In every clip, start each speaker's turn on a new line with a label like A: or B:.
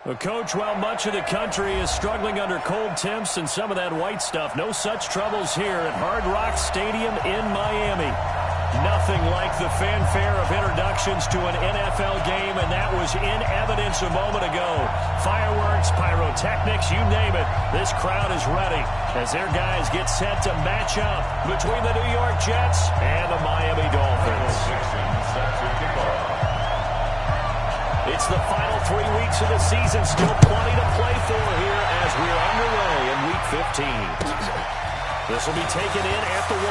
A: Well, Coach, while much of the country is struggling under cold temps and some of that white stuff, no such troubles here at Hard Rock Stadium in Miami. Nothing like the fanfare of introductions to an NFL game, and that was in evidence a moment ago. Fireworks, pyrotechnics, you name it. This crowd is ready as their guys get set to match up between the New York Jets and the Miami Dolphins. It's the final 3 weeks of the season, still plenty to play for here as we are underway in Week 15. This will be taken in at the 1.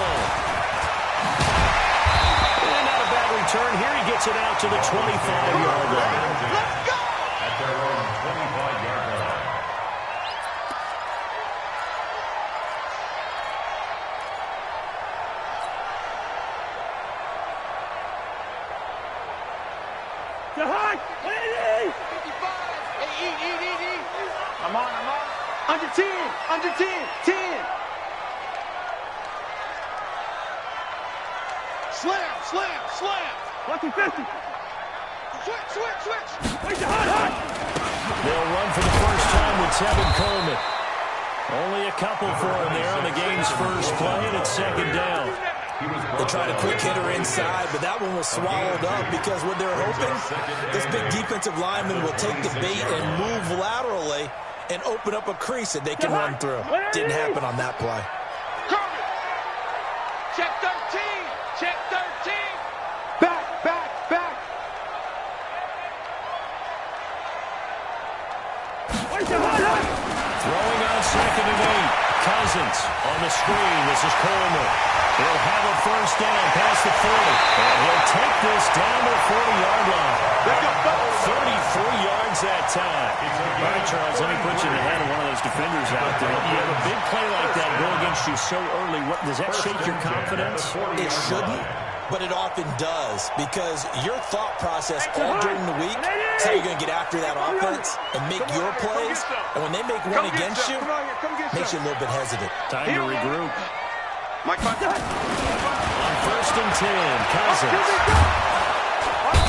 A: And not a bad return here. He gets it out to the 25-yard line.
B: Let's go! At their own 25-yard line.
C: I'm on. Under 10. 10. Slam. Lucky 50. Switch. Wait the hot.
A: They'll run for the first time with Tevin Coleman. Only a couple for him there on the game's first play, and it's second down.
D: They tried a quick hitter inside, but that one was swallowed up because what they're hoping, this big defensive lineman will take the bait and move laterally and open up a crease that they can run through. Didn't happen on that play.
C: Check 13. Back.
A: Throwing on second and 8. Cousins on the screen. This is Coleman. He'll have a first down past the 40. And he'll take this down the 40-yard line. 33 yards that time. All right, Charles, let me put you in the head of one of those defenders out there. You have a big play like that go against you so early. Does that shake your confidence?
D: It shouldn't, but it often does because your thought process all during the week is how you're going to get after that offense and make your plays. And when they make one against you, it makes you a little bit hesitant.
A: Time to regroup.
C: Mike,
A: on first and 10, Cousins.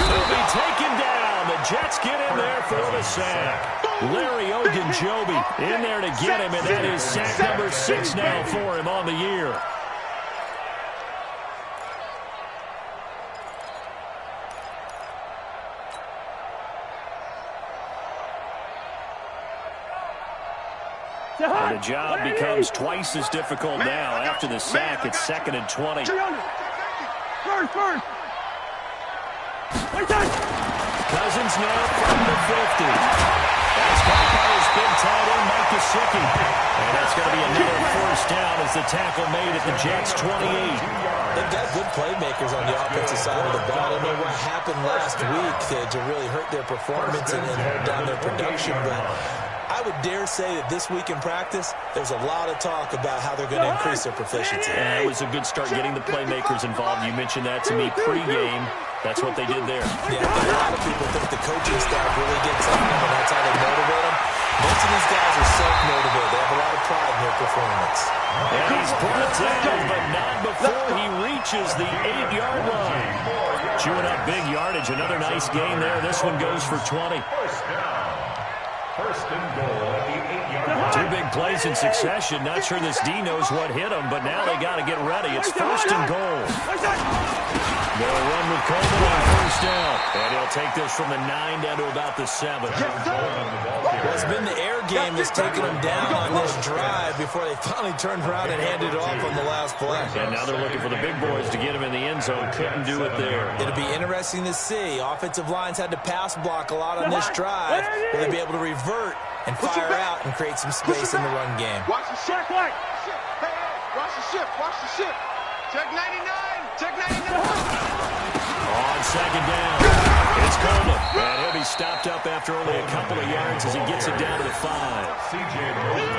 A: He'll be taken down. The Jets get in there for the sack. Larry Ogunjobi in there to get him, and that is sack number 6 now for him on the year. And the job becomes twice as difficult now. After the sack, it's second and 20.
C: First.
A: Cousins now from the 50. That's Vampires' big tight end, Mike Gesicki. And that's going to be another first down as the tackle made at the Jets' 28.
D: They've got good playmakers on the offensive side of the ball. I don't know what happened last week to really hurt their performance and hold down their production, but I would dare say that this week in practice, there's a lot of talk about how they're going to increase their proficiency.
A: Yeah, it was a good start getting the playmakers involved. You mentioned that to me pregame. That's what they did there.
D: Yeah, a lot of people think the coaching staff really gets on them, and that's how they motivate them. Most of these guys are self-motivated. They have a lot of pride in their performance.
A: And he's brought down, but not before he reaches the 8-yard line. Chewing up big yardage. Another nice gain there. This one goes for 20.
B: First and goal at the 8-yard line.
A: 2 big plays in succession. Not sure this D knows what hit him, but now they got to get ready. It's first and goal. They'll run with Coleman on first down. And he'll take this from the 9 down to about the 7.
D: Well, it's been the air game that's taken them down on this drive before they finally turned around and handed it off on the last play.
A: And now they're looking for the big boys to get him in the end zone. Couldn't do it there.
D: It'll be interesting to see. Offensive lines had to pass block a lot on this drive. Will they be able to revert and fire out and create some space in the run game?
C: Watch the ship. Hey, watch the ship. Check 99.
A: On second down, it's Coleman. And he'll be stopped up after only a couple of yards as he gets it down to the 5.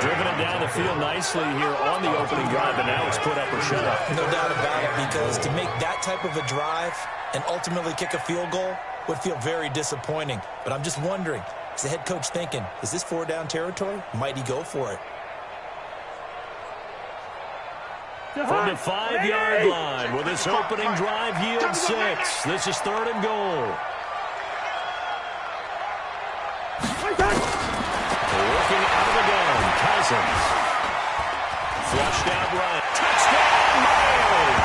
A: Driven it down the field nicely here on the opening drive, but now it's put up or shut up.
D: No doubt about it, because to make that type of a drive and ultimately kick a field goal would feel very disappointing. But I'm just wondering, is the head coach thinking, is this 4-down territory? Might he go for it?
A: From the 5-yard line, will this opening drive yield 6? This is third and goal. thousands. Flushed out run. Touchdown, Miami!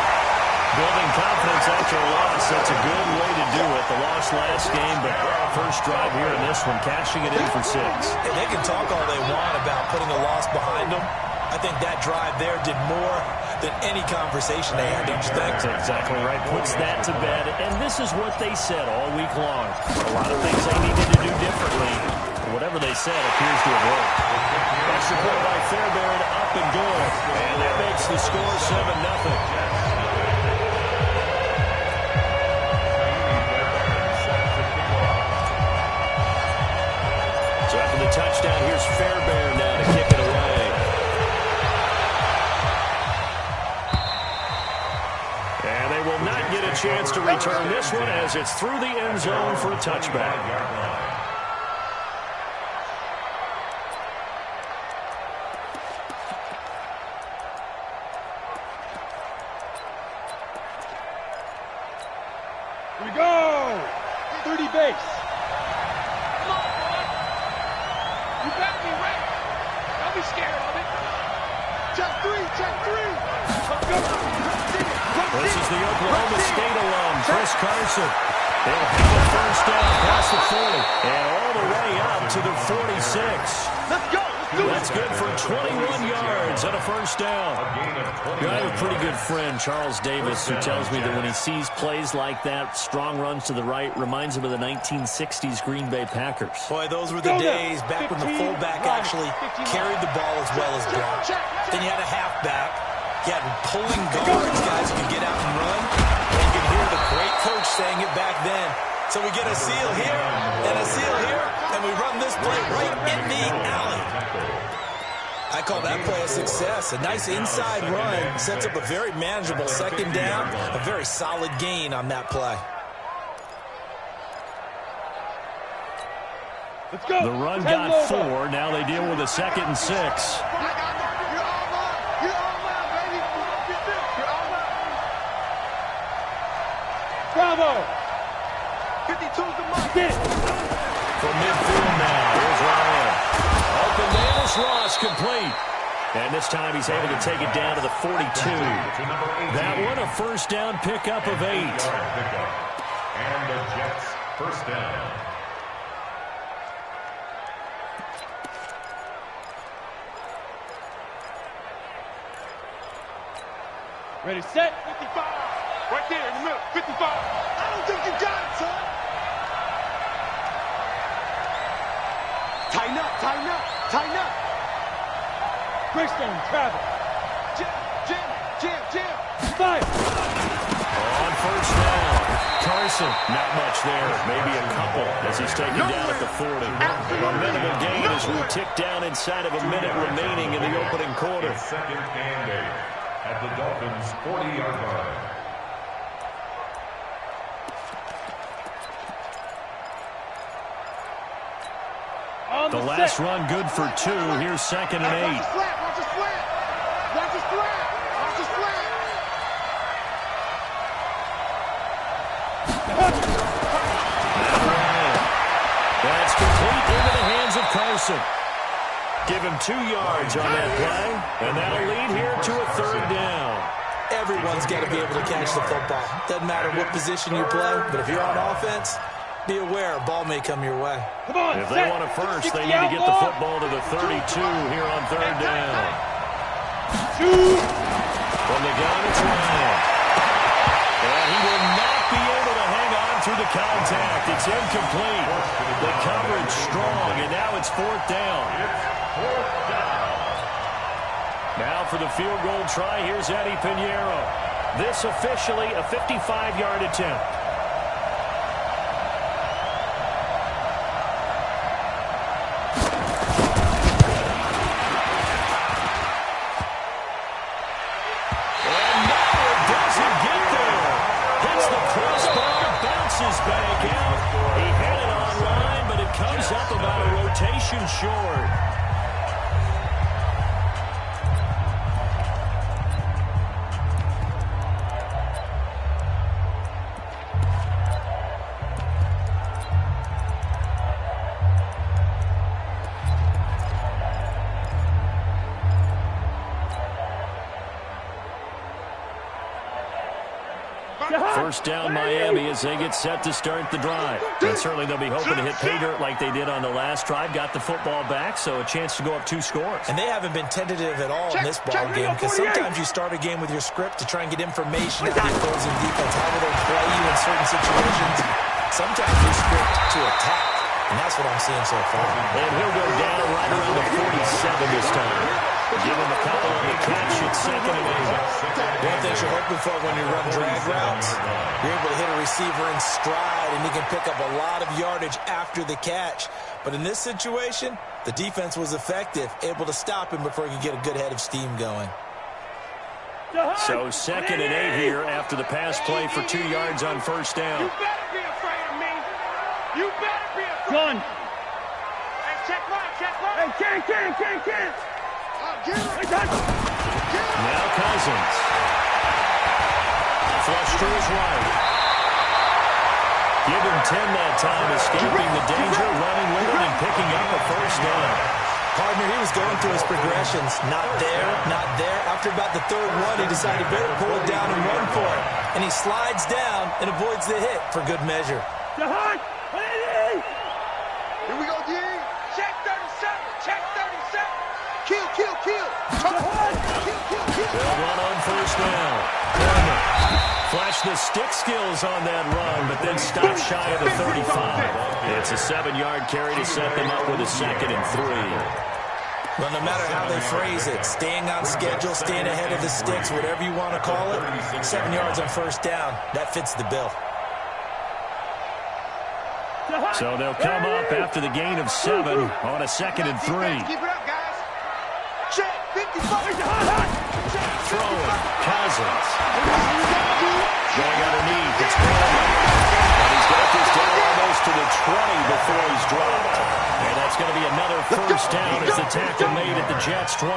A: Building confidence after a loss. That's a good way to do it. The loss last game, but first drive here in this one, cashing it in for 6.
D: And they can talk all they want about putting a loss behind them. I think that drive there did more than any conversation they had, don't you think?
A: That's exactly right. Puts that to bed. And this is what they said all week long. A lot of things they needed to do differently. Whatever they said appears to have worked. Extra point by Fairbairn, up and good. And that makes the score 7-0. So after the touchdown, here's Fairbairn now to kick it away. And they will not get a chance to return this one as it's through the end zone for a touchback.
C: Here we go! 30 base. Come on, boy. You got me right. Don't be scared of it. Check 3, check 3. Let's go.
A: This is the Oklahoma State alum, Chris Carson. They'll have a first down past the 40 and all the way up to the 46.
C: Let's go.
A: That's good for 21 yards and a first down. I have a pretty good friend, Charles Davis, who tells me that when he sees plays like that, strong runs to the right, reminds him of the 1960s Green Bay Packers.
D: Boy, those were the days back when the fullback actually carried the ball as well as blocked. Then you had a halfback. You had pulling guards, guys who could get out and run. And you could hear the great coach saying it back then. So we get a seal here and a seal here, and we run this play right in the alley. I call that play a success. A nice inside run sets up a very manageable second down, a very solid gain on that play.
C: Let's go.
A: The run got 4. Now they deal with a 2nd and 6.
C: Bravo. 52's the mark.
A: From midfield now, here's Ryan. Open Davis Ross complete. And this time he's able to take it down to the 42. That one a first down pickup of 8.
B: And the Jets first down.
C: Ready, set. 55. Right there in the middle. 55. I don't think you got it, son. Tighten up, tighten up, tighten up. Greystone, travel. Jam. Fire.
A: On first down, Carson, not much there, maybe a couple as he's taken down at the 40. A minimal gain as we tick down inside of a minute remaining in the opening quarter.
B: Second and 8 at the Dolphins' 40-yard line.
A: The last run good for 2. Here's 2nd and 8.
C: Watch the slant. Watch the slant. Watch the slant.
A: That's complete into the hands of Carson. Give him 2 yards on that play, and that'll lead here to a 3rd down.
D: Everyone's got to be able to catch the football. Doesn't matter what position you play, but if you're on offense, be aware a ball may come your way.
C: Come on,
A: if they want a first, they need to get the football to the 32 here on 3rd down. From the gun, it's Ryan. And he will not be able to hang on through the contact. It's incomplete. The coverage strong, and now it's 4th down. Now for the field goal try, here's Eddie Pinheiro. This officially a 55-yard attempt. Back out. He had it online, but it comes up about a rotation short. First down Miami as they get set to start the drive. And certainly they'll be hoping to hit pay dirt like they did on the last drive. Got the football back, so a chance to go up 2 scores.
D: And they haven't been tentative at all in this ball game, because sometimes you start a game with your script to try and get information out of the opposing defense. How will they play you in certain situations? Sometimes you script to attack, and that's what I'm seeing so far.
A: And he'll go down right around the 47 this time. Give him a couple on the catch at 2nd and 8.
D: One thing you're hoping for when you run drag routes, you're able to hit a receiver in stride, and he can pick up a lot of yardage after the catch. But in this situation, the defense was effective, able to stop him before he could get a good head of steam going.
A: So 2nd and 8 here after the pass play for 2 yards on first down.
C: You better be afraid of me. You better be afraid.
E: Gun.
C: Hey, check right, check right.
E: Hey, can't.
C: Get him.
A: Now Cousins. Flush to his right. Give him 10 that time, escaping the danger, running with it, and picking up a first down.
D: Partner, he was going through his progressions. Not there, not there. After about the 3rd one, he decided better pull it down and run for it. And he slides down and avoids the hit for good measure.
E: Jahan,
C: Here we go, D. Check 37. Check 37. Kill.
A: They'll run on first down. Turner flashed the stick skills on that run, but then stopped shy of the 35. It's a 7-yard carry to set them up with a 2nd and 3.
D: Well, no matter how they phrase it, staying on schedule, staying ahead of the sticks, whatever you want to call it, 7 yards on first down, that fits the bill.
A: So they'll come up after the gain of 7 on a 2nd and 3.
C: Keep it up, guys. Check 55.
A: Throwing. Cousins. Going underneath. It's Coleman. And he's got this down almost to the 20 before he's dropped. And that's going to be another first down as the tackle made at the Jets' 21.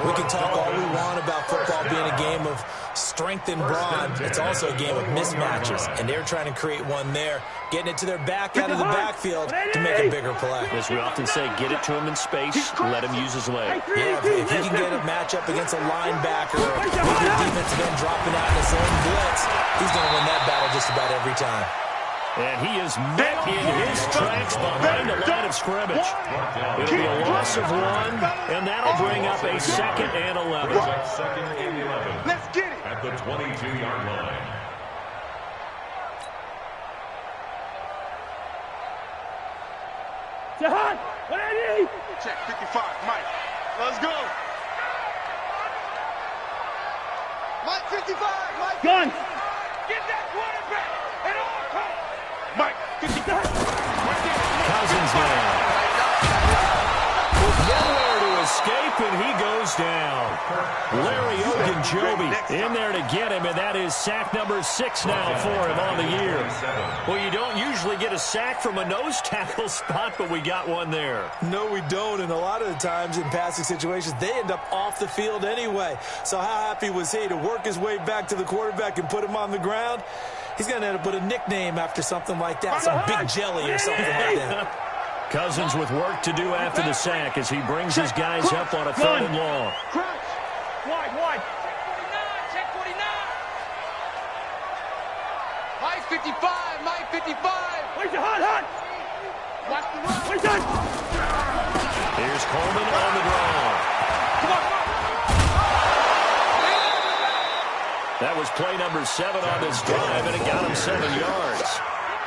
D: We can talk all we want about football being a game of strength and brawn. It's also a game of mismatches, and they're trying to create one there, getting it to their back out of the backfield to make a bigger play.
A: As we often say, get it to him in space, let him use his leg.
D: Yeah, if he can get a matchup against a linebacker or with the defensive end dropping out in his own blitz, he's going to win that battle just about every time.
A: And he is met in his tracks behind the line of scrimmage. It'll be a loss of 1, and that'll bring up a 2nd and 11.
B: Second and 11.
C: Let's get it.
B: At the 22-yard line.
E: Jahan,
C: Check 55. Mike, let's go. Mike 55. Mike.
E: gun.
C: Get that quarterback at all costs. Mike 55.
A: Cousins now. Nowhere to escape, and he goes down. Larry Ogunjobi in there to get him, and that is sack number 6 now for him on the year. Well, you don't usually get a sack from a nose tackle spot, but we got one there.
D: No, we don't, and a lot of the times in passing situations, they end up off the field anyway. So how happy was he to work his way back to the quarterback and put him on the ground? He's going to end up with a nickname after something like that, some Big Jelly or something like that.
A: Cousins with work to do after the sack as he brings his guys up on a 3rd and long.
C: Crunch. Wide. Check 49. Mike 55. Mike 55.
E: Where's your hot?
C: Watch the run.
E: Where's that?
A: Here's Coleman on the draw.
C: Come on.
A: That was play number 7 on this drive, and it got him 7 yards.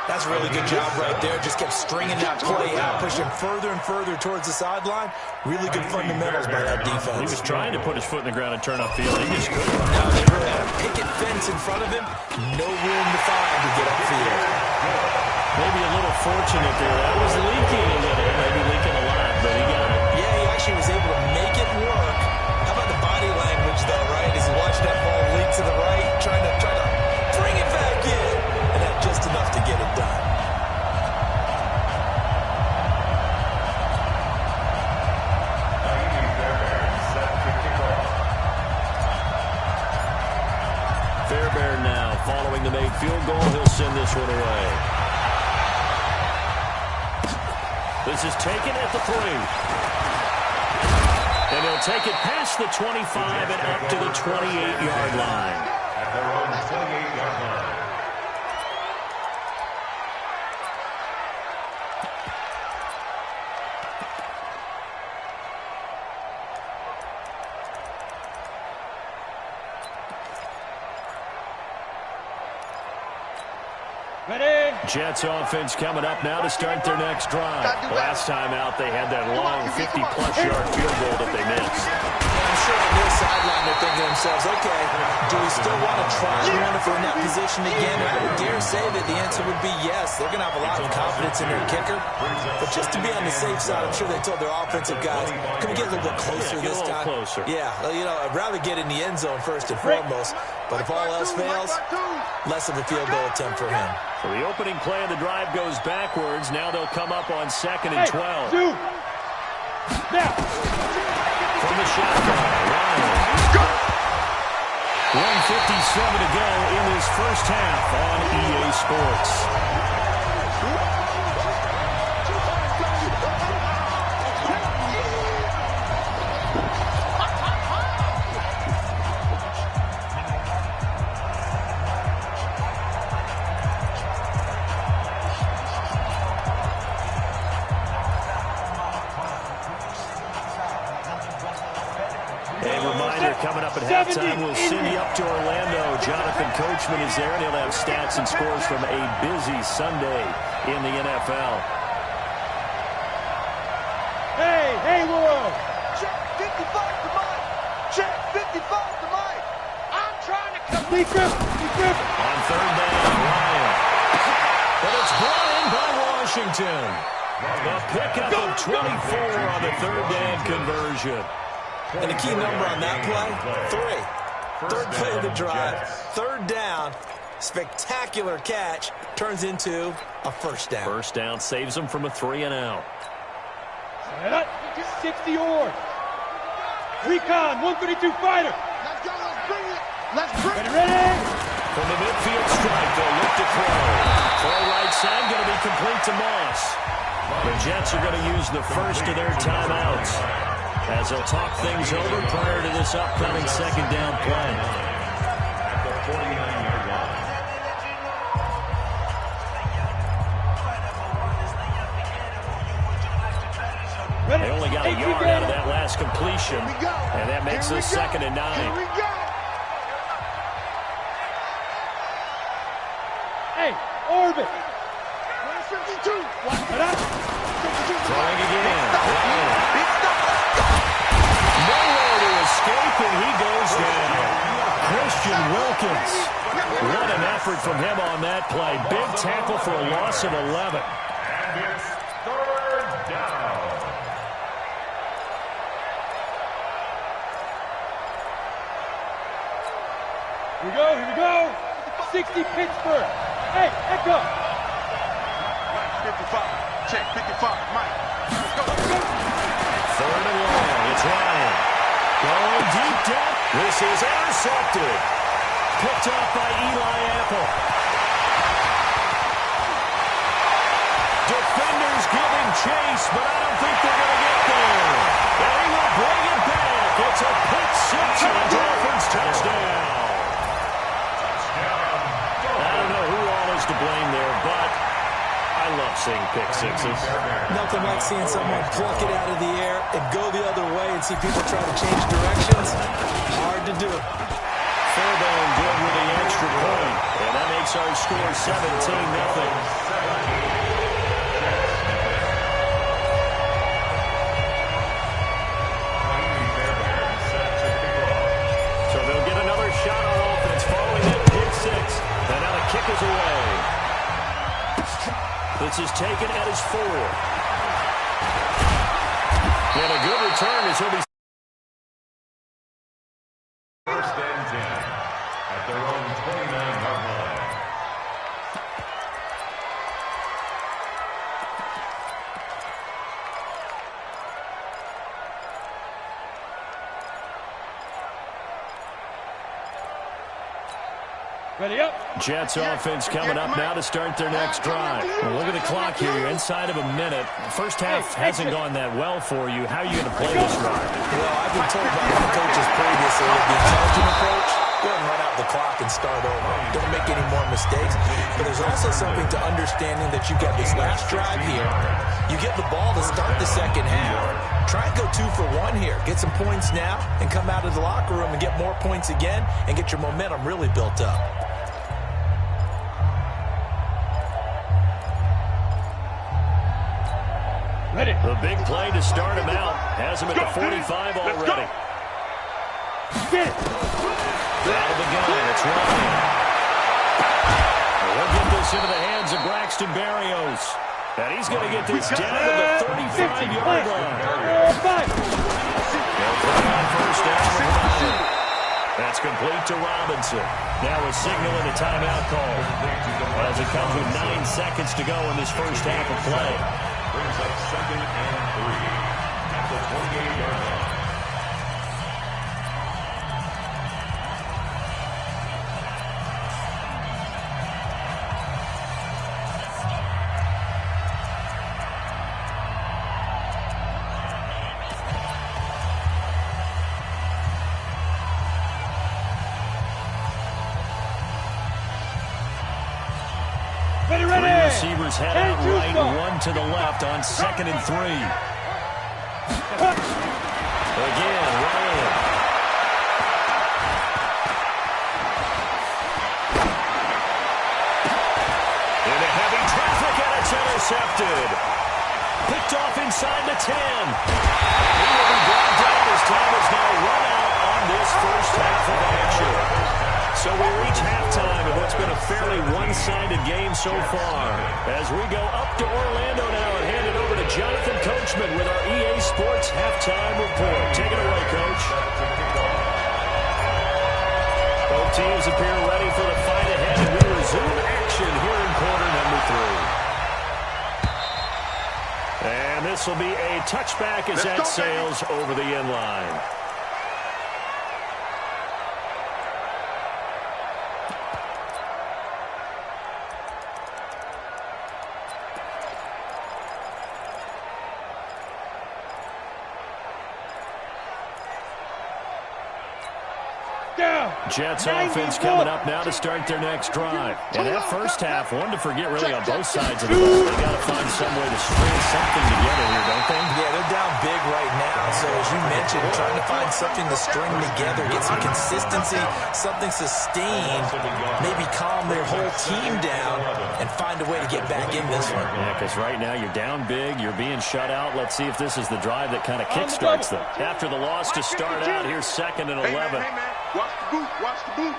D: That's a really good job right there. Just kept stringing that play out, pushing further and further towards the sideline. Really good fundamentals by that defense.
A: He was trying to put his foot in the ground and turn upfield. He just couldn't.
D: Now they had a picket fence in front of him. No room to find to get upfield.
A: Maybe a little fortunate there. That was leaking a little. Maybe leaking a lot, but he got it.
D: Yeah, he actually was able to make it work. How about the body language, though, right? As he watched that ball leak to the right, trying to bring it back in. And had just enough to get it done.
A: Fairbairn now following the made field goal. He'll send this one away. This is taken at the 3. And he'll take it past the 25 and up to the 28-yard line.
B: at their own 28-yard line.
C: Ready?
A: Jets offense coming up now to start their next drive. Last time out, they had that long 50-plus yard field goal that they missed.
D: I'm sure on their sideline they're thinking to themselves, okay, do we still want to try and run if we're in that position again? And I would dare say that the answer would be yes. They're going to have a lot of confidence in their kicker. But just to be on the safe side, I'm sure they told their offensive guys, can we get a little bit closer this time?
A: Closer.
D: Yeah, you know, I'd rather get in the end zone first and foremost. But if all else fails, less of a field goal attempt for him.
A: So the opening play of the drive goes backwards. Now they'll come up on 2nd and 12.
C: Now.
A: From the shotgun, Ryan. 1:57 to go in this first half on EA Sports. Coming up at halftime, we'll send you up to Orlando. Jonathan Coachman is there, and he'll have stats and scores from a busy Sunday in the NFL.
C: Hey, world!
F: Check 55 to Mike! Check 55 to Mike! I'm trying to
C: Deep grip!
A: On 3rd down, Ryan. But it's brought in by Washington. A pickup of 24 on the 3rd down conversion.
D: And the key number on that play, 3. Third play of the drive, 3rd down, spectacular catch, turns into a first down.
A: First down saves them from a 3-and-out.
C: 60 yards. Recon, 132 fighter.
F: Let's go, let's bring it. Let's bring it.
C: Ready?
A: From the midfield strike, they'll look to throw. Throw right side, going to be complete to Moss. The Jets are going to use the first of their timeouts as they'll talk things over prior to this upcoming 2nd down play.
B: At the 49-yard line.
A: They only got a yard out of that last completion, and that makes this 2nd and 9.
F: Here we go.
C: Hey, orbit.
F: 152.
A: Throwing again. Nowhere to escape, and he goes down. Christian Wilkins. What an effort from him on that play. Big tackle for a loss of 11.
B: And it's 3rd down.
C: Here we go. 60 Pittsburgh. Hey, Echo.
F: 55. Check 55. Mike. Let's go.
A: 3rd and long. It's Ryan. Going deep down. This is intercepted. Picked off by Eli Apple. Defenders giving chase, but I don't think they're going to get there. And he will bring it back. It's a pick six and a Dolphins touchdown. I don't know who all is to blame there, but I love seeing pick sixes.
D: Nothing like seeing someone pluck it out of the air and go the other way and see people try to change directions. Hard to do.
A: Fairbairn good with the extra point, and that makes our score 17-0. So they'll get another shot on offense following that pick six, and now the kick is away. This is taken at his 4. And a good return as he'll be.
B: First and 10 at their own 29-yard line.
C: Ready up.
A: Jets offense coming up now to start their next drive. Well, look at the clock here. You're inside of a minute. First half hasn't gone that well for you. How are you going to play this drive?
D: Well, I've been told by my coaches previously that the intelligent approach, go ahead and run out the clock and start over. Don't make any more mistakes. But there's also something to understanding that you've got this last drive here. You get the ball to start the second half. Try and go 2 for 1 here. Get some points now and come out of the locker room and get more points again and get your momentum really built up.
A: Ready. The big play to start him out. Has him at the 45 already.
E: Get it.
A: Out of the gun, it's Ryan. We'll get this into the hands of Braxton Berrios. And he's going to get this down to the 35-yard line. They'll put it on first down for Ryan. That's complete to Robinson. Now a signal and a timeout call. As it comes with 9 seconds to go in this first half of play.
B: Brings up 2nd and 3 at the 28-yard line.
E: Ready,
A: Three
E: ready.
A: receivers head out right, one to the left on 2nd and 3. Again, Ryan. Into heavy traffic, and it's intercepted. Picked off inside the 10. He will be brought down as time is now run out on this first half of action. So we reach halftime of what's been a fairly one-sided game so far. As we go up to Orlando now and hand it over to Jonathan Coachman with our EA Sports Halftime Report. Take it away, Coach. Both teams appear ready for the fight ahead, and we resume action here in quarter number 3. And this will be a touchback as that sails over the end line. Jets offense coming up now to start their next drive. And that first half, one to forget really on both sides of the ball. They got to find some way to string something together here, don't they?
D: Yeah, they're down big right now. So as you mentioned, trying to find something to string together, get some consistency, something sustained, maybe calm their whole team down and find a way to get back in this one.
A: Yeah, because right now you're down big, you're being shut out. Let's see if this is the drive that kind of kickstarts them. After the loss to start out, here's 2nd and 11.
F: Hey, man. Watch the boot. Watch the boot.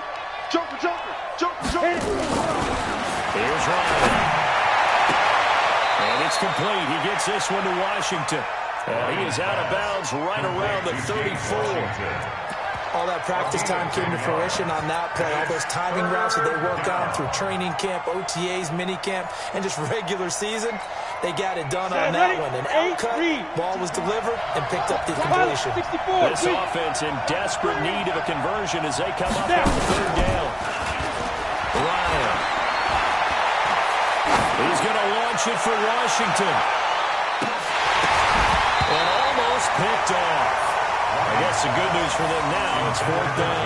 F: Jumper, jumper. Jumper, jumper.
A: Here's Ryan. And it's complete. He gets this one to Washington. He is out of bounds right around the 34.
D: All that practice time came to fruition on that play. All those timing routes that they work on through training camp, OTAs, minicamp, and just regular season, they got it done on that one. An outcut, ball was delivered, and picked up the completion.
A: This offense in desperate need of a conversion as they come up on the 3rd down. Ryan. He's going to launch it for Washington. And almost picked off. I guess the good news for them now, it's 4th down.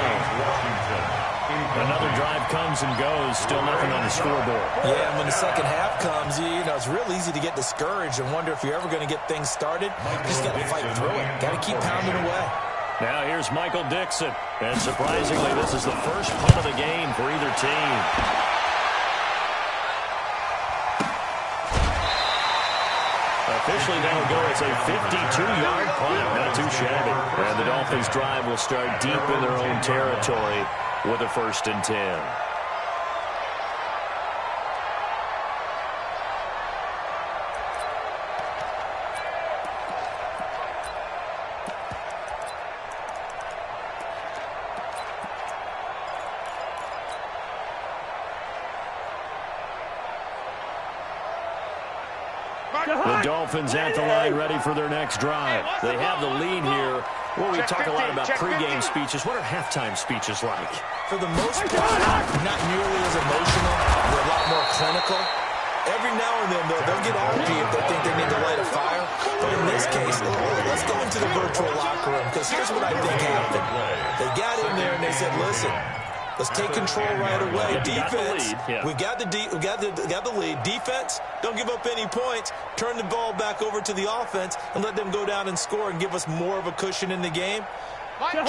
A: Another drive comes and goes, still nothing on the scoreboard.
D: Yeah, and when the second half comes, you know, it's real easy to get discouraged and wonder if you're ever going to get things started. You just got to fight through it. Got to keep pounding away.
A: Now here's Michael Dixon. And surprisingly, this is the first punt of the game for either team. Officially, that'll go as a 52-yard punt. Not too shabby. And the Dolphins' drive will start deep in their own territory with a 1st and 10. The Dolphins at the line, ready for their next drive. They have the lead here. Well, we talk a lot about pregame speeches. What are halftime speeches like?
D: For the most part, not nearly as emotional. They're a lot more clinical. Every now and then, they'll get argy if they think they need to light a fire. But in this case, let's go into the virtual locker room, because here's what I think happened. They got in there and they said, listen, Let's take control right away. Defense, we got the lead. Defense, don't give up any points. Turn the ball back over to the offense and let them go down and score and give us more of a cushion in the game.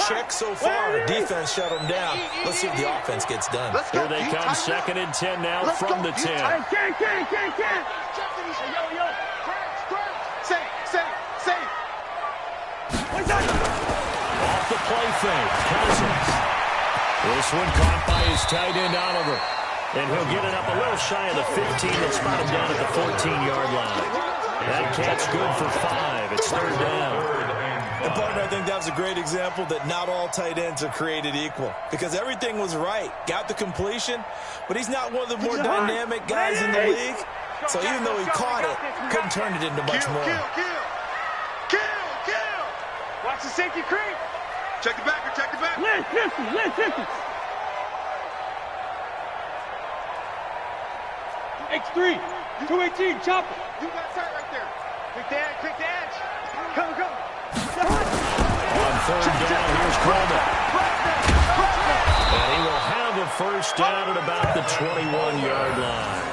D: Check so far. Defense shut them down. Let's see if the offense gets done.
A: Here they come, 2nd and 10 now from the 10.
E: Hey, can't. Yo. Save.
A: Off the play fake, Cousins. This one caught by his tight end, Oliver. And he'll get it up a little shy of the 15 and spot him down at the 14-yard line. That catch good for 5. It's 3rd down.
D: And partner, I think that was a great example that not all tight ends are created equal, because everything was right. Got the completion, but he's not one of the more dynamic guys in the league. So even though he caught it, couldn't turn it into much more.
F: Kill. Watch the safety creep. Check the back.
E: Listen. X3, 218, chopper.
F: You got tight right there. Quick the edge. Come.
A: On 3rd down, here's Coleman. And he will have a 1st down at about the 21-yard line.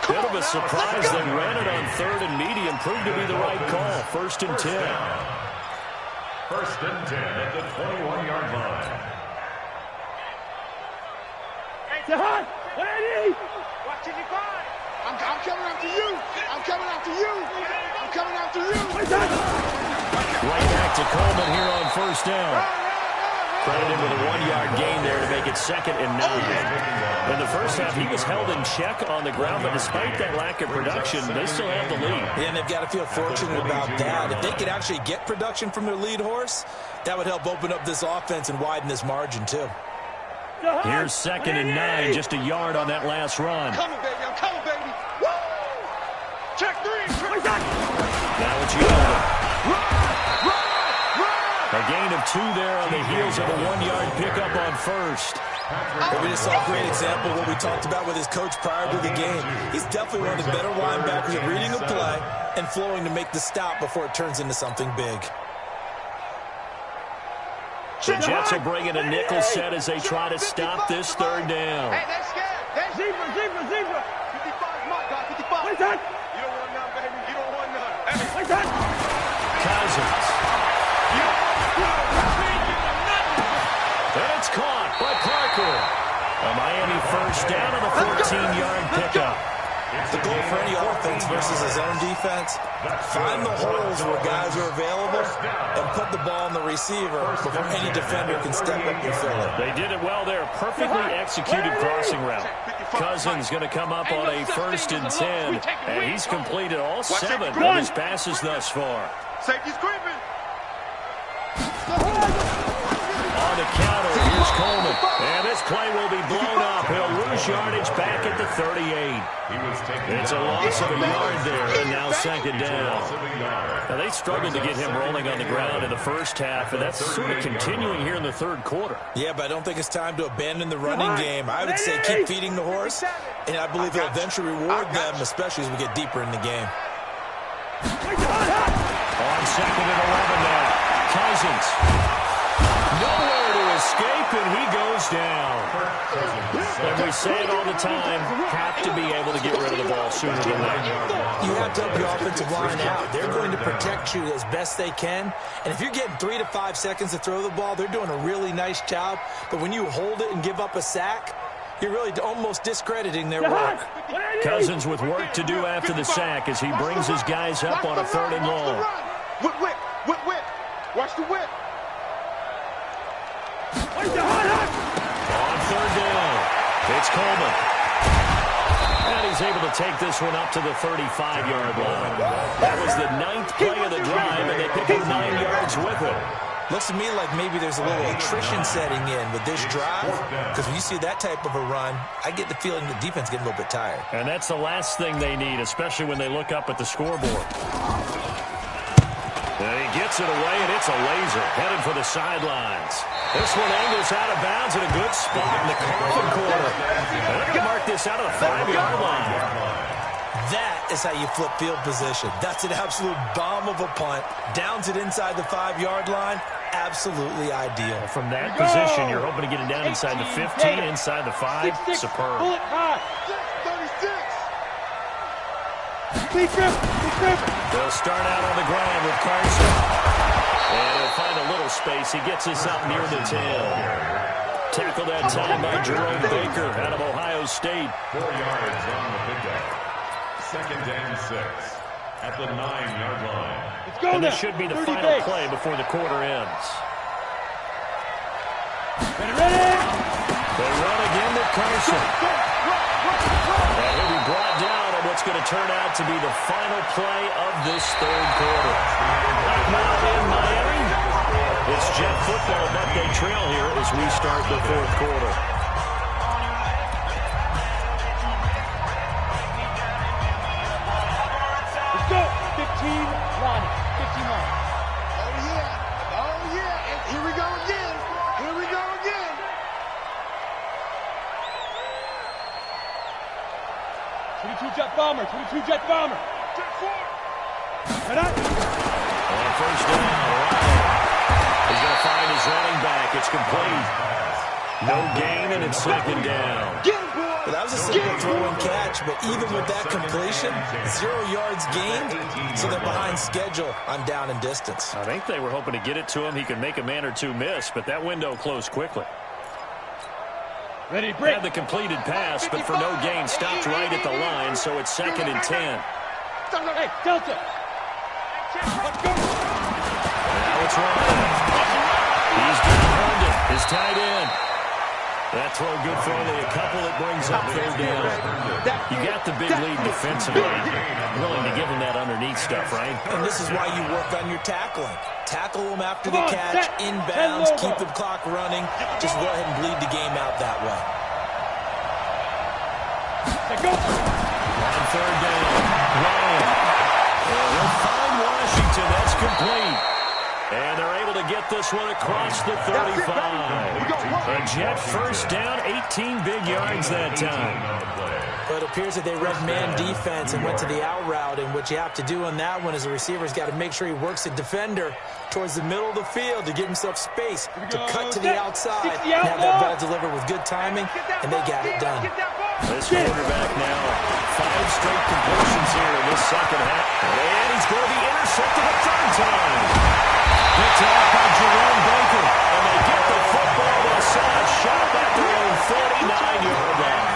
A: Bit of a surprise. They ran it on 3rd and medium. Proved to be the right call. 1st and 10.
B: 1st and 10 at the 21-yard line.
F: Watch it, you find. I'm coming after you.
A: Right back to Coleman here on 1st down. Credited with a 1-yard gain there to make it 2nd and 9. In the first half, he was held in check on the ground, but despite that lack of production, they still have the lead.
D: Yeah, and they've got to feel fortunate about that. If they could actually get production from their lead horse, that would help open up this offense and widen this margin, too.
A: Here's 2nd and 9, just a yard on that last run.
F: I'm coming, baby. Woo! Check 3.
A: Now it's Yoder. A gain of 2 there on the heels of a 1-yard pickup on 1st.
D: We just saw a great example of what we talked about with his coach prior to the game. He's definitely one of the better linebackers at reading a play and flowing to make the stop before it turns into something big.
A: The Jets will bring in a nickel set as they try to stop this 3rd down.
F: Hey, that's scared. That's
E: Zebra.
F: 55 my God, 55.
E: What's that?
F: You don't want none, baby. You don't want none. Hey.
E: What's that?
A: Cousins. And it's caught by Parker. A Miami 1st down on a 14-yard pickup.
D: The goal for any offense versus his own defense, find the holes where guys are available and put the ball on the receiver before any defender can step up and fill it.
A: They did it well there. Perfectly executed crossing route. Cousins going to come up on a 1st and 10, and he's completed all 7 of his passes thus far.
F: Safety's creeping.
A: On the counter, here's Coleman. And this play will be blown up. He'll lose yardage back at the 38. It's a loss of a yard there, and now 2nd down. Now, they struggled to get him rolling on the ground in the first half, and that's sort of continuing here in the 3rd quarter.
D: Yeah, but I don't think it's time to abandon the running game. I would say keep feeding the horse, and I believe he'll eventually reward them, especially as we get deeper in the game.
A: On 2nd and 11 now. Cousins. Nowhere to escape, and he goes down. And we say it all the time, have to be able to get rid of the ball sooner than later.
D: You have to help your offensive line out. They're going to protect you as best they can. And if you're getting 3 to 5 seconds to throw the ball, they're doing a really nice job. But when you hold it and give up a sack, you're really almost discrediting their work.
A: Cousins with work to do after the sack as he brings his guys up on a 3rd and long.
F: Whip. Watch the whip.
A: On 3rd down, it's Coleman. And he's able to take this one up to the 35-yard line. That was the 9th play of the drive, and they pick up 9 yards with it.
D: Looks to me like maybe there's a little attrition setting in with this drive, because when you see that type of a run, I get the feeling the defense getting a little bit tired.
A: And that's the last thing they need, especially when they look up at the scoreboard. And he gets it away, and it's a laser headed for the sidelines. This one angles out of bounds in a good spot in the coffin corner. And they're going to mark this out of the 5-yard line.
D: That is how you flip field position. That's an absolute bomb of a punt. Downs it inside the 5-yard line. absolutely ideal.
A: From that position, you're hoping to get it down inside the 15, inside the 5. Superb.
E: Bullet high.
C: 36.
E: Keep gripping.
A: They'll start out on the ground with Carson. And he'll find a little space. He gets us up near the 10. Tackled that time by Jerome Baker out of Ohio State.
B: 4 yards on the pickup. 2nd and 6 at the 9-yard line.
E: Let's go
A: And
E: now.
A: this should be the
E: 30
A: final
E: base.
A: play before the quarter ends.
E: Ready.
A: They run again to Carson. And he'll be brought down on what's going to turn out to be the final play of this third quarter. Now in Miami, it's Jet football, but they trail here as we start the fourth quarter.
E: Let's go. 15 line. 15 line.
F: Oh, yeah. And here we go again.
E: 22 jet bomber. 22 jet bomber.
F: Jet 4.
E: Right on.
A: On first down, Ryan. He's going to find his running back. It's complete. No gain, and it's 2nd down.
F: Get him, boy.
D: Well, that was a simple throw and catch, but even with that completion, 0 yards gained, so they're behind schedule on down and distance.
A: I think they were hoping to get it to him. He could make a man or two miss, but that window closed quickly.
E: Ready, break.
A: Had the completed pass, but for no gain, stopped right at the line, so it's 2nd and 10.
E: Hey, Delta. Let's go.
A: Now it's Ryan. He's down Herndon, his tight end. That throw good for only a couple. It brings up 3rd down. You got the big lead defensively. Willing to give him that underneath stuff, right?
D: And this is why you work on your tackling. Tackle them after the catch, inbounds, keep the clock running. Just go ahead and bleed the game out that way.
E: Let's go.
A: On 3rd down, Ryan. And he'll find Washington. That's complete. And they're able to get this one across the 35. A Jet first down, 18 big yards that time.
D: But it appears that they read man defense and went to the out route, and what you have to do on that one is the receiver's got to make sure he works the defender towards the middle of the field to give himself space to cut to the outside and have that ball delivered with good timing, and they got it done.
A: This quarterback now, 5 straight completions here in this second half. And he's going to be intercepted a 3rd time. Picked off by Jerome Baker. And they get the football to a side shot at their own 39-yard line.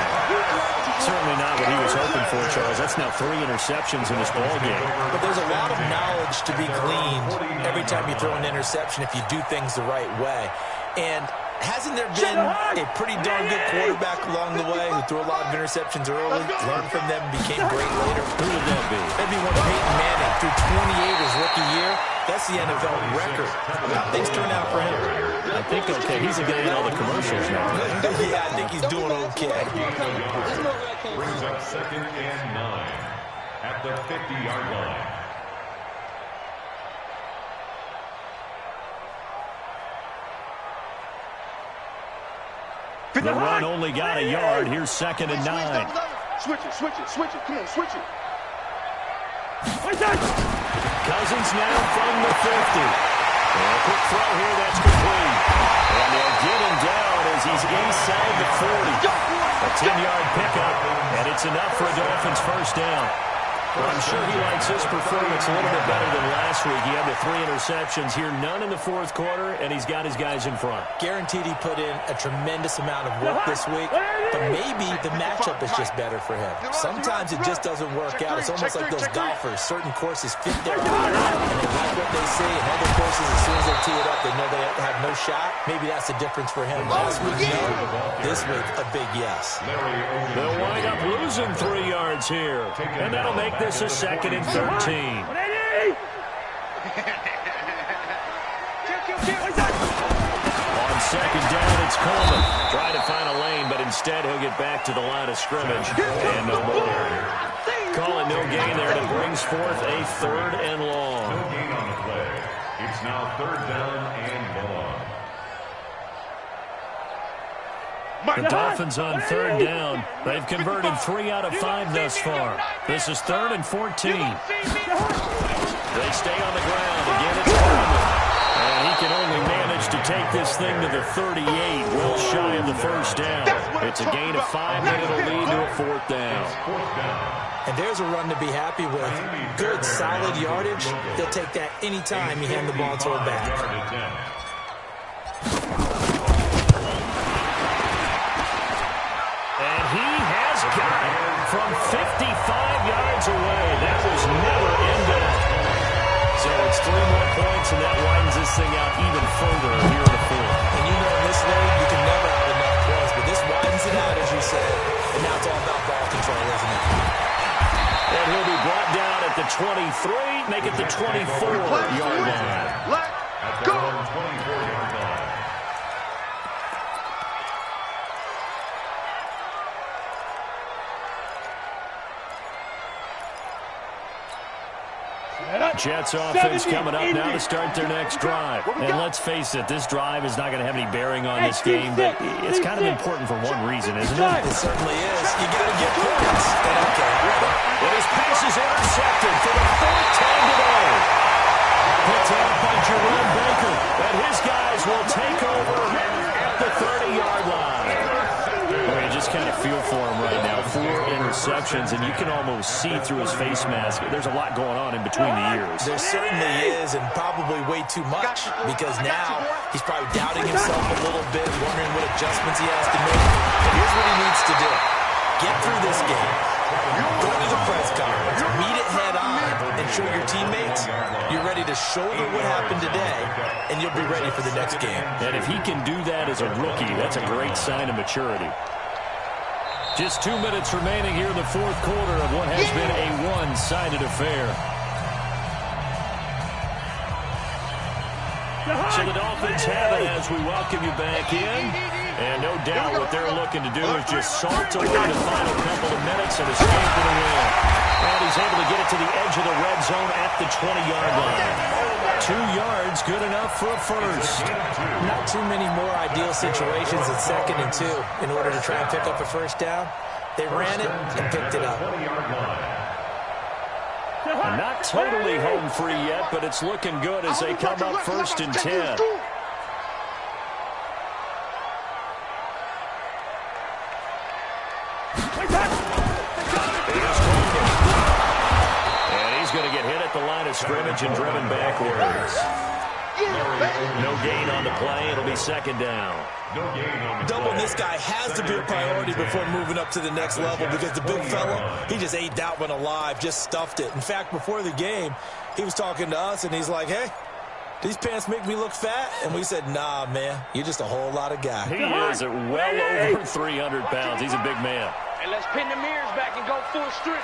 A: Certainly not what he was hoping for, Charles. That's now 3 interceptions in this ballgame.
D: But there's a lot of knowledge to be gleaned every time you throw an interception if you do things the right way. And hasn't there been a pretty darn good quarterback along the way who threw a lot of interceptions early, learned from them, became great later?
A: Who would that be?
D: That'd be one Peyton Manning. Threw 28 his rookie year. That's the NFL record. How things turn out for him?
A: I think, okay, he's a guy in all the commercials now.
D: Yeah, I think he's doing okay.
B: Brings up 2nd and 9 at the 50-yard line.
A: The run only got a yard. Here's 2nd and 9.
F: Switch it. Come on, switch it.
A: Cousins now from the 50. And a quick throw here, that's complete. And they'll get him down as he's inside the 40. A 10-yard pickup, and it's enough for a Dolphins first down. Well, I'm sure he likes his performance a little bit better than last week. He had the 3 interceptions here, none in the fourth quarter, and he's got his guys in front.
D: Guaranteed he put in a tremendous amount of work this week, but maybe the matchup is just better for him. Sometimes it just doesn't work out. It's almost like those golfers. Certain courses fit their eye, and they like what they see, and other courses, as soon as they tee it up, they know they have no shot. Maybe that's the difference for him. Last week, no. This week, a big yes.
A: They'll wind up losing 3 yards here, and that'll make this is 2nd and 13. On 2nd down, it's Coleman. Trying to find a lane, but instead he'll get back to the line of scrimmage. And no more. Call it no gain there, and it brings forth a 3rd and long.
B: No gain on the play. It's now 3rd down and long.
A: The Dolphins on 3rd down. They've converted 3 out of 5 thus far. This is 3rd and 14. They stay on the ground. Again, it's Coleman. And he can only manage to take this thing to the 38, well shy of the first down. It's a gain of 5, and it'll lead to a 4th down.
D: And there's a run to be happy with. Good, solid yardage. They'll take that anytime you hand the ball to a back.
A: And he has got it from 55 yards away. That was never in doubt. So it's 3 more points, and that widens this thing out even further here in the 4th.
D: And you know in this league, you can never have enough points, but this widens it out, as you said. And now it's all about ball control, isn't it?
A: And he'll be brought down at the 23, make it the 24-yard line.
B: Let's go! 24-yard line.
A: Jets offense coming up now to start their next drive. And let's face it, this drive is not going to have any bearing on this game, but it's kind of important for one reason, isn't it?
D: It certainly is. You got to get points.
A: And his pass is intercepted for the 4th time today. Picked off by Jerome Baker. And his guys will take over at the 30-yard line. You just kind of feel for him right now. 4 interceptions, and you can almost see through his face mask. There's a lot going on in between the ears.
D: There certainly is, and probably way too much, because now he's probably doubting himself a little bit, wondering what adjustments he has to make. But here's what he needs to do. Get through this game. Go to the press conference. Meet it head on and show your teammates you're ready to shoulder what happened today, and you'll be ready for the next game.
A: And if he can do that as a rookie, that's a great sign of maturity. Just 2 minutes remaining here in the 4th quarter of what has been a one-sided affair. So the Dolphins have it as we welcome you back in. And no doubt what they're looking to do is just salt away the final couple of minutes and escape with a win. And he's able to get it to the edge of the red zone at the 20-yard line. 2 yards, good enough for a first.
D: Not too many more ideal situations at 2nd and 2 in order to try and pick up a first down. They ran it and picked it up.
A: Not totally home free yet, but it's looking good as they come up 1st and 10. And he's going to get hit at the line of scrimmage and driven backwards. No gain on the play. It'll be 2nd down.
D: Doubling this guy has to be a priority before moving up to the next level, because the big fella, he just ate that one alive, just stuffed it. In fact, before the game, he was talking to us, and he's like, hey, these pants make me look fat? And we said, nah, man, you're just a whole lot of guy.
A: He is well over 300 pounds. He's a big man.
E: And let's pin the mirrors back and go full strength.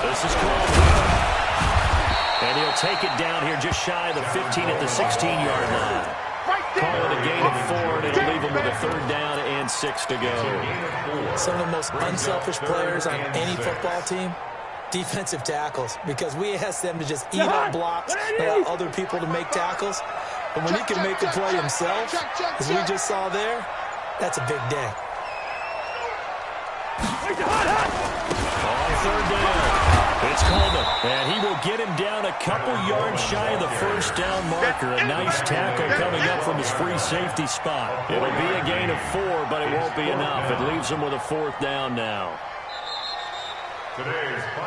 A: This is close. And he'll take it down here just shy of the 15 at the 16-yard line. Call it a gain of 4, and it'll leave him with a 3rd down and 6 to go.
D: Some of the most unselfish players on any football team, defensive tackles, because we ask them to just eat up blocks and allow other people to make tackles. But when he can make the play himself, as we just saw there, that's a big day.
A: On 3rd down, it's Coleman, and he will get him down a couple yards shy of the 1st down marker. A nice tackle coming up from his free safety spot. It'll be a gain of 4, but it won't be enough. It leaves him with a 4th down now.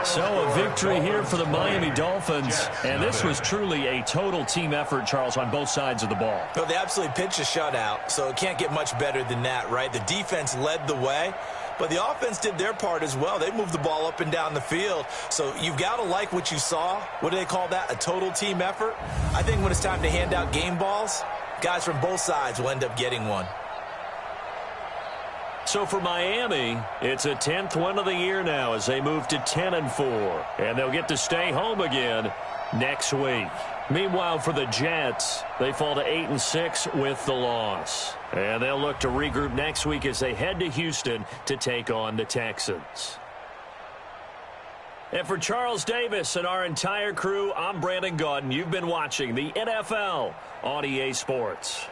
A: So a victory here for the Miami Dolphins, and this was truly a total team effort, Charles, on both sides of the ball.
D: Well, they absolutely pitched a shutout, so it can't get much better than that, right? The defense led the way, but the offense did their part as well. They moved the ball up and down the field, so you've got to like what you saw. What do they call that? A total team effort? I think when it's time to hand out game balls, guys from both sides will end up getting one.
A: So for Miami, it's a 10th win of the year now as they move to 10-4. And they'll get to stay home again next week. Meanwhile, for the Jets, they fall to 8-6 with the loss. And they'll look to regroup next week as they head to Houston to take on the Texans. And for Charles Davis and our entire crew, I'm Brandon Gaudin. You've been watching the NFL on EA Sports.